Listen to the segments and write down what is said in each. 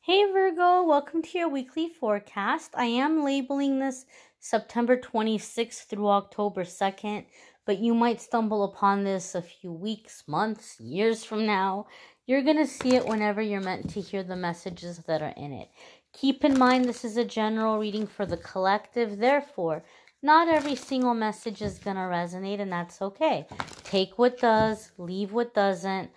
Hey Virgo, welcome to your weekly forecast. I am labeling this September 26th through October 2nd, but you might stumble upon this a few weeks, months, years from now. You're going to see it whenever you're meant to hear the messages that are in it. Keep in mind this is a general reading for the collective, therefore, not every single message is going to resonate, and that's okay. Take what does, leave what doesn't.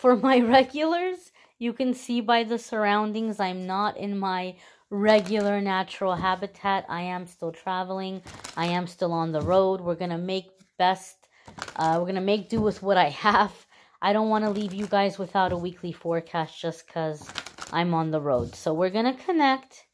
For my regulars, you can see by the surroundings, I'm not in my regular natural habitat. I am still traveling. I am still on the road. We're going to make do with what I have. I don't want to leave you guys without a weekly forecast just because I'm on the road. So we're going to connect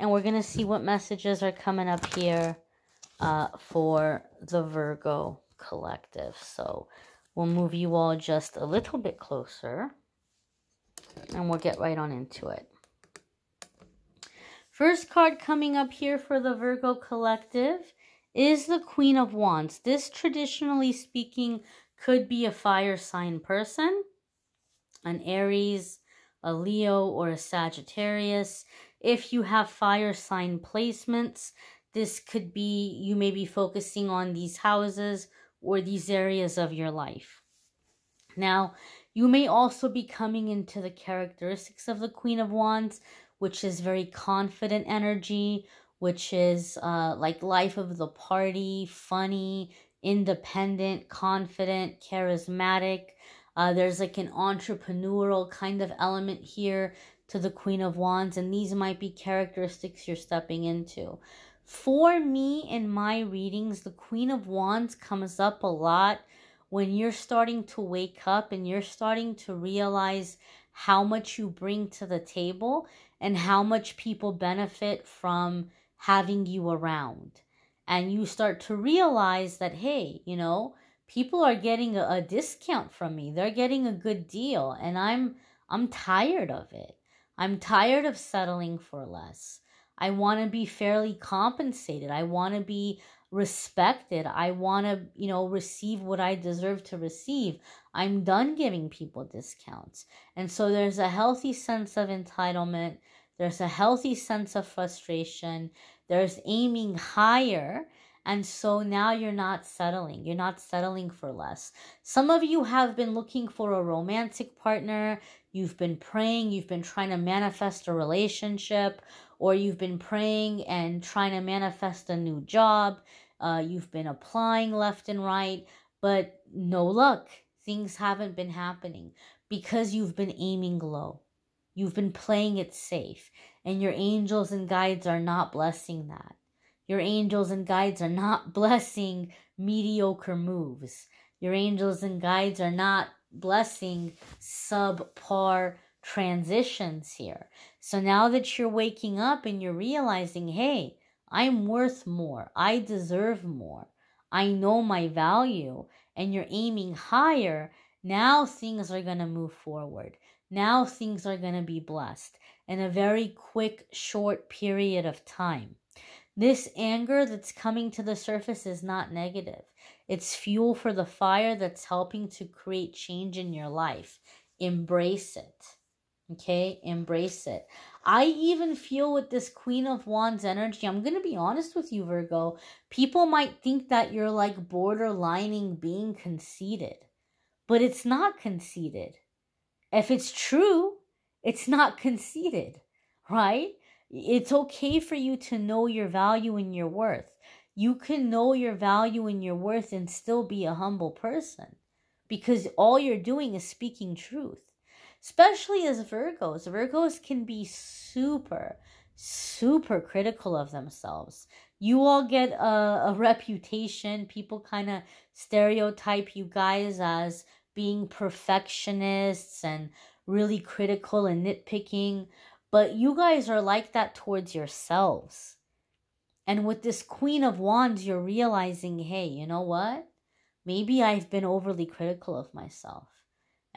and we're going to see what messages are coming up here for the Virgo collective. So we'll move you all just a little bit closer. And we'll get right on into it. First card coming up here for the Virgo collective is the Queen of Wands. This, traditionally speaking, could be a fire sign person, an Aries, a Leo, or a Sagittarius. If you have fire sign placements, this could be, you may be focusing on these houses or these areas of your life. Now, you may also be coming into the characteristics of the Queen of Wands, which is very confident energy, which is like life of the party, funny, independent, confident, charismatic. There's like an entrepreneurial kind of element here to the Queen of Wands, and these might be characteristics you're stepping into. For me, in my readings, the Queen of Wands comes up a lot when you're starting to wake up and you're starting to realize how much you bring to the table and how much people benefit from having you around. And you start to realize that, hey, you know, people are getting a discount from me. They're getting a good deal, and I'm tired of it. I'm tired of settling for less. I want to be fairly compensated. I want to be respected. I want to, you know, receive what I deserve to receive. I'm done giving people discounts. And so there's a healthy sense of entitlement. There's a healthy sense of frustration. There's aiming higher. And so now you're not settling. You're not settling for less. Some of you have been looking for a romantic partner. You've been praying. You've been trying to manifest a relationship, or you've been praying and trying to manifest a new job. You've been applying left and right, but no luck. Things haven't been happening because you've been aiming low. You've been playing it safe, and your angels and guides are not blessing that. Your angels and guides are not blessing mediocre moves. Your angels and guides are not blessing subpar transitions here. So now that you're waking up and you're realizing, hey, I'm worth more. I deserve more. I know my value, and you're aiming higher. Now things are going to move forward. Now things are going to be blessed in a very quick, short period of time. This anger that's coming to the surface is not negative. It's fuel for the fire that's helping to create change in your life. Embrace it. Okay, embrace it. I even feel with this Queen of Wands energy, I'm going to be honest with you, Virgo, people might think that you're like borderlining being conceited, but it's not conceited. If it's true, it's not conceited, right? It's okay for you to know your value and your worth. You can know your value and your worth and still be a humble person, because all you're doing is speaking truth. Especially as Virgos. Virgos can be super, super critical of themselves. You all get a reputation. People kind of stereotype you guys as being perfectionists and really critical and nitpicking. But you guys are like that towards yourselves. And with this Queen of Wands, you're realizing, hey, you know what? Maybe I've been overly critical of myself.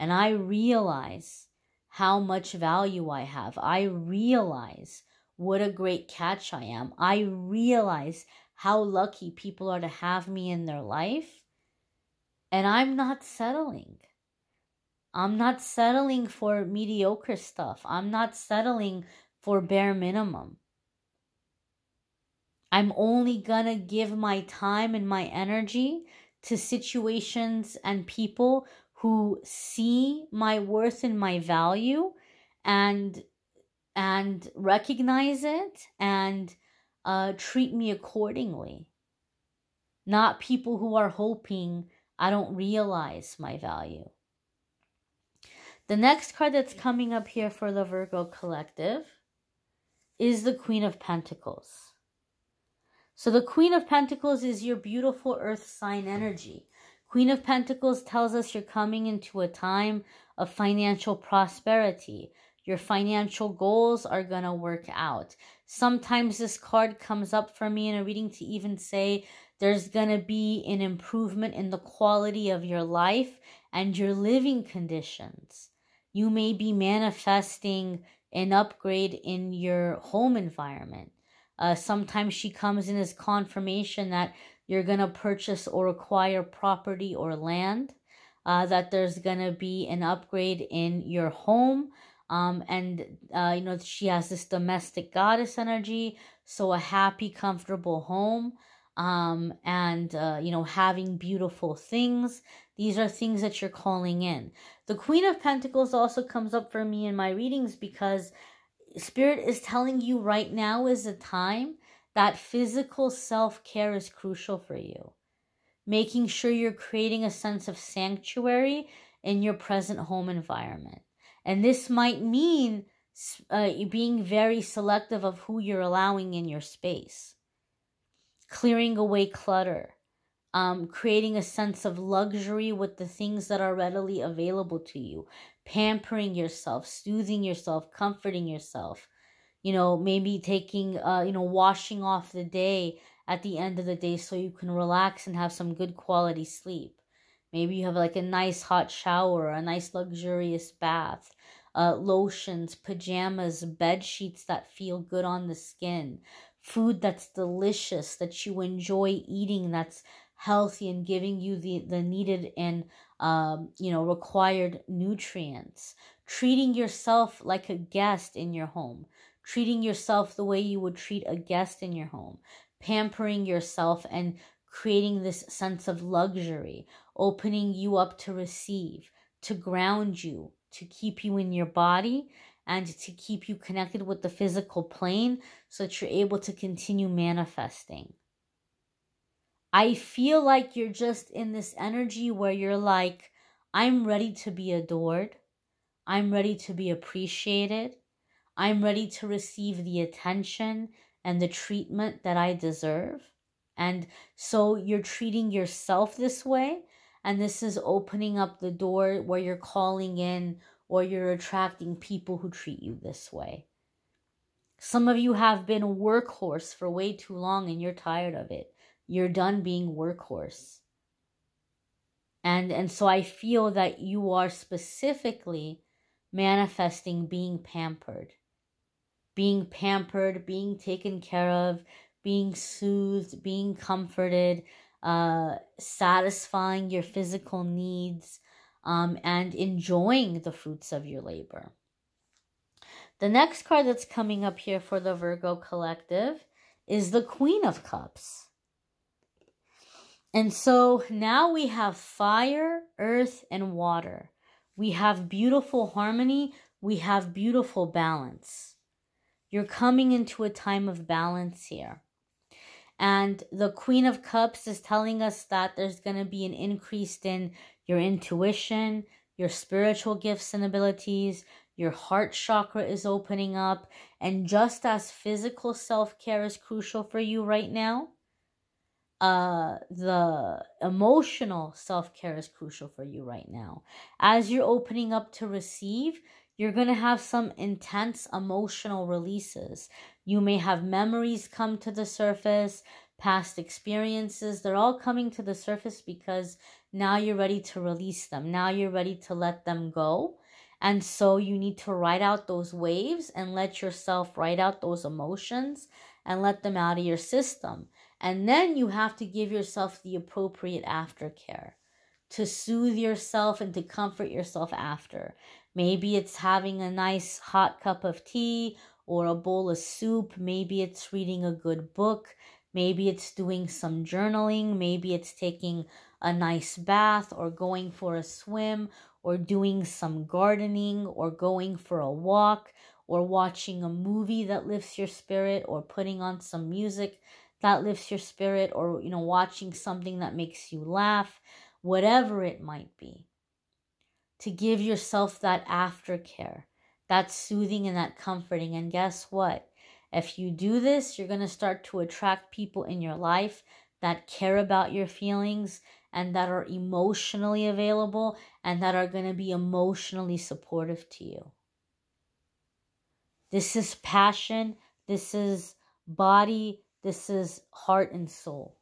And I realize how much value I have. I realize what a great catch I am. I realize how lucky people are to have me in their life. And I'm not settling. I'm not settling for mediocre stuff. I'm not settling for bare minimum. I'm only gonna give my time and my energy to situations and people who see my worth and my value and recognize it and treat me accordingly. Not people who are hoping I don't realize my value. The next card that's coming up here for the Virgo collective is the Queen of Pentacles. So the Queen of Pentacles is your beautiful earth sign energy. Queen of Pentacles tells us you're coming into a time of financial prosperity. Your financial goals are going to work out. Sometimes this card comes up for me in a reading to even say there's going to be an improvement in the quality of your life and your living conditions. You may be manifesting an upgrade in your home environment. Sometimes she comes in as confirmation that you're going to purchase or acquire property or land, that there's going to be an upgrade in your home. She has this domestic goddess energy, so a happy, comfortable home, having beautiful things. These are things that you're calling in. The Queen of Pentacles also comes up for me in my readings because Spirit is telling you right now is a time that physical self-care is crucial for you. Making sure you're creating a sense of sanctuary in your present home environment. And this might mean being very selective of who you're allowing in your space. Clearing away clutter. Creating a sense of luxury with the things that are readily available to you. Pampering yourself, soothing yourself, comforting yourself. Maybe taking, washing off the day at the end of the day so you can relax and have some good quality sleep. Maybe you have like a nice hot shower, a nice luxurious bath, lotions, pajamas, bed sheets that feel good on the skin, food that's delicious, that you enjoy eating, that's healthy and giving you the needed and required nutrients. Treating yourself like a guest in your home. Treating yourself the way you would treat a guest in your home. Pampering yourself and creating this sense of luxury. Opening you up to receive, to ground you, to keep you in your body, and to keep you connected with the physical plane so that you're able to continue manifesting. I feel like you're just in this energy where you're like, I'm ready to be adored. I'm ready to be appreciated. I'm ready to receive the attention and the treatment that I deserve. And so you're treating yourself this way. And this is opening up the door where you're calling in or you're attracting people who treat you this way. Some of you have been a workhorse for way too long and you're tired of it. You're done being workhorse. And so I feel that you are specifically manifesting being pampered. Being pampered, being taken care of, being soothed, being comforted, satisfying your physical needs, and enjoying the fruits of your labor. The next card that's coming up here for the Virgo collective is the Queen of Cups. And so now we have fire, earth, and water. We have beautiful harmony. We have beautiful balance. You're coming into a time of balance here. And the Queen of Cups is telling us that there's going to be an increase in your intuition, your spiritual gifts and abilities, your heart chakra is opening up. And just as physical self-care is crucial for you right now, the emotional self-care is crucial for you right now. As you're opening up to receive, you're going to have some intense emotional releases. You may have memories come to the surface, past experiences. They're all coming to the surface because now you're ready to release them. Now you're ready to let them go. And so you need to ride out those waves and let yourself ride out those emotions and let them out of your system. And then you have to give yourself the appropriate aftercare. to soothe yourself and to comfort yourself after. Maybe it's having a nice hot cup of tea or a bowl of soup. Maybe it's reading a good book. Maybe it's doing some journaling. Maybe it's taking a nice bath or going for a swim or doing some gardening or going for a walk or watching a movie that lifts your spirit or putting on some music that lifts your spirit or, watching something that makes you laugh, whatever it might be. To give yourself that aftercare, that soothing and that comforting. And guess what? If you do this, you're going to start to attract people in your life that care about your feelings and that are emotionally available and that are going to be emotionally supportive to you. This is passion. This is body. This is heart and soul.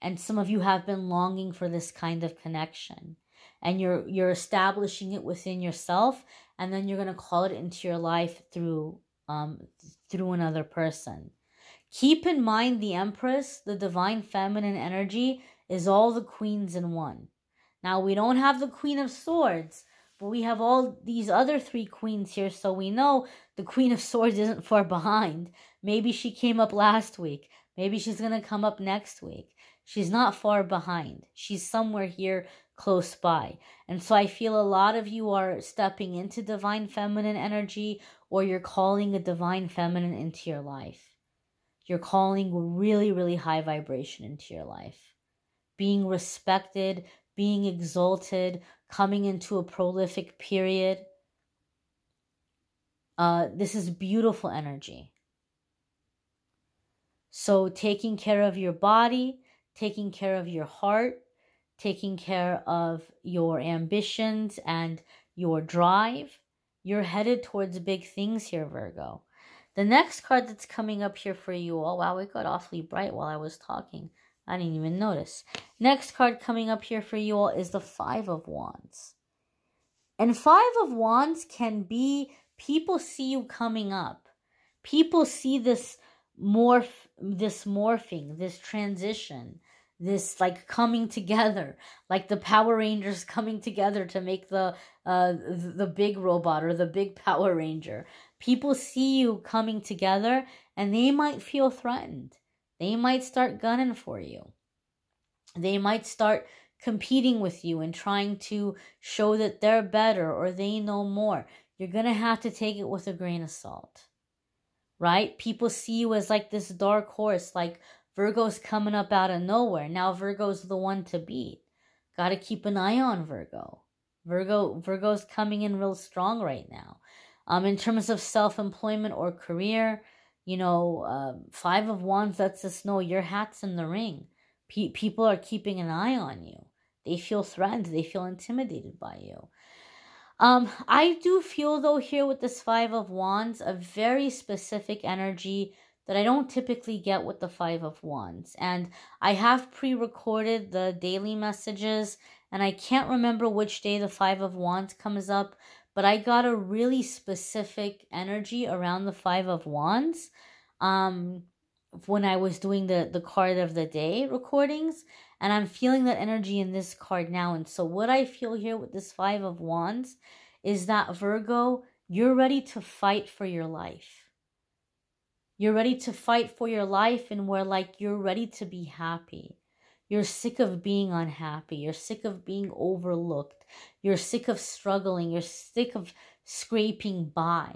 And some of you have been longing for this kind of connection. And you're establishing it within yourself, and then you're going to call it into your life through another person. Keep in mind the Empress, the divine feminine energy, is all the queens in one. Now, we don't have the Queen of Swords, but we have all these other 3 queens here, so we know the Queen of Swords isn't far behind. Maybe she came up last week. Maybe she's going to come up next week. She's not far behind. She's somewhere here close by. And so I feel a lot of you are stepping into divine feminine energy, or you're calling a divine feminine into your life. You're calling really, really high vibration into your life. Being respected, being exalted, coming into a prolific period. This is beautiful energy. So taking care of your body, taking care of your heart, taking care of your ambitions and your drive, you're headed towards big things here, Virgo. The next card that's coming up here for you all, wow, it got awfully bright while I was talking. I didn't even notice. Next card coming up here for you all is the 5 of Wands. And 5 of Wands can be, people see you coming up. People see this morphing, this transition, this like coming together, like the Power Rangers coming together to make the big robot or the big Power Ranger. People see you coming together and they might feel threatened. They might start gunning for you. They might start competing with you and trying to show that they're better or they know more. You're going to have to take it with a grain of salt, right? People see you as like this dark horse, like Virgo's coming up out of nowhere. Now Virgo's the one to beat. Got to keep an eye on Virgo. Virgo's coming in real strong right now. In terms of self-employment or career, 5 of Wands lets us know your hat's in the ring. People are keeping an eye on you. They feel threatened. They feel intimidated by you. I do feel, though, here with this 5 of Wands, a very specific energy that I don't typically get with the 5 of Wands. And I have pre-recorded the daily messages, and I can't remember which day the 5 of Wands comes up, but I got a really specific energy around the 5 of Wands when I was doing the card of the day recordings, and I'm feeling that energy in this card now. And so what I feel here with this 5 of Wands is that, Virgo, you're ready to fight for your life. You're ready to fight for your life, and you're ready to be happy. You're sick of being unhappy. You're sick of being overlooked. You're sick of struggling. You're sick of scraping by.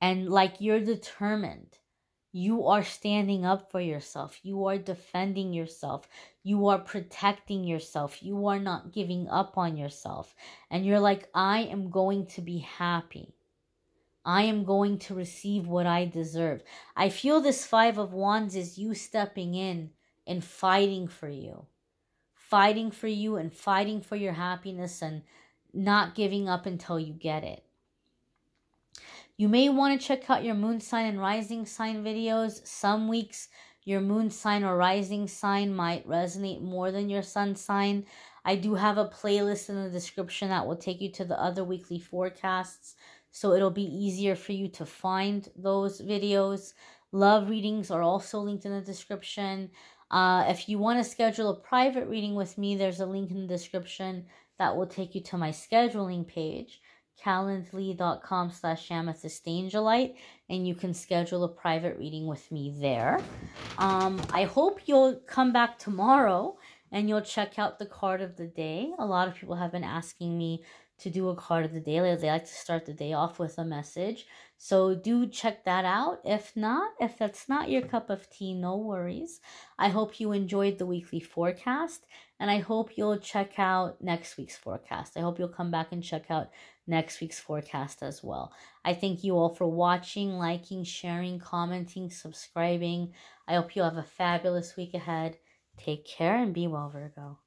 And you're determined. You are standing up for yourself. You are defending yourself. You are protecting yourself. You are not giving up on yourself. And you're like, I am going to be happy. I am going to receive what I deserve. I feel this 5 of Wands is you stepping in and fighting for you. Fighting for you and fighting for your happiness and not giving up until you get it. You may want to check out your moon sign and rising sign videos. Some weeks your moon sign or rising sign might resonate more than your sun sign. I do have a playlist in the description that will take you to the other weekly forecasts, so it'll be easier for you to find those videos. Love readings are also linked in the description. If you want to schedule a private reading with me, there's a link in the description that will take you to my scheduling page, calendly.com/amethystangellite, and you can schedule a private reading with me there. I hope you'll come back tomorrow and you'll check out the card of the day. A lot of people have been asking me to do a card of the day. They like to start the day off with a message. So do check that out. If that's not your cup of tea, no worries. I hope you enjoyed the weekly forecast, and I hope you'll check out next week's forecast. I hope you'll come back and check out next week's forecast as well. I thank you all for watching, liking, sharing, commenting, subscribing. I hope you have a fabulous week ahead. Take care and be well, Virgo.